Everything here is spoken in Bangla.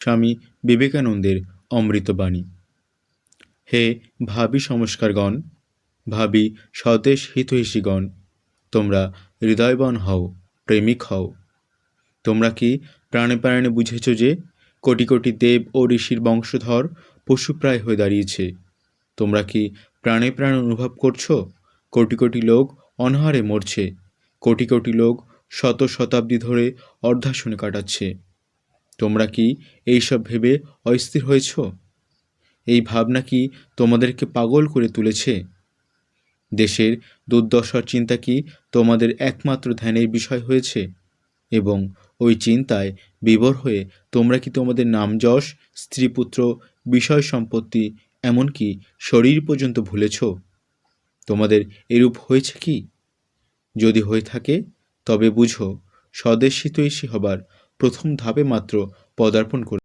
স্বামী বিবেকানন্দের অমৃতবাণী। হে ভাবী সংস্কারগণ, ভাবী স্বদেশ হিতৈষীগণ, তোমরা হৃদয়বান হও, প্রেমিক হও। তোমরা কি প্রাণে প্রাণে বুঝেছ যে কোটি কোটি দেব ও ঋষির বংশধর পশুপ্রায় হয়ে দাঁড়িয়েছে? তোমরা কি প্রাণে প্রাণে অনুভব করছো কোটি কোটি লোক অনাহারে মরছে, কোটি কোটি লোক শত শতাব্দী ধরে অর্ধাসনে কাটাচ্ছে? তোমরা কি এইসব ভেবে অস্থির হয়েছ? এই ভাবনা কি তোমাদেরকে পাগল করে তুলেছে? দেশের দুর্দশার চিন্তা কি তোমাদের একমাত্র ধ্যানের বিষয় হয়েছে? এবং ওই চিন্তায় বিভোর হয়ে তোমরা কি তোমাদের নামযশ, স্ত্রীপুত্র, বিষয় সম্পত্তি, এমনকি শরীর পর্যন্ত ভুলেছ? তোমাদের এরূপ হয়েছে কি? যদি হয়ে থাকে তবে বুঝো, স্বদেশ হিতৈষী হবার প্রথম ধাপে মাত্র পদার্পণ করে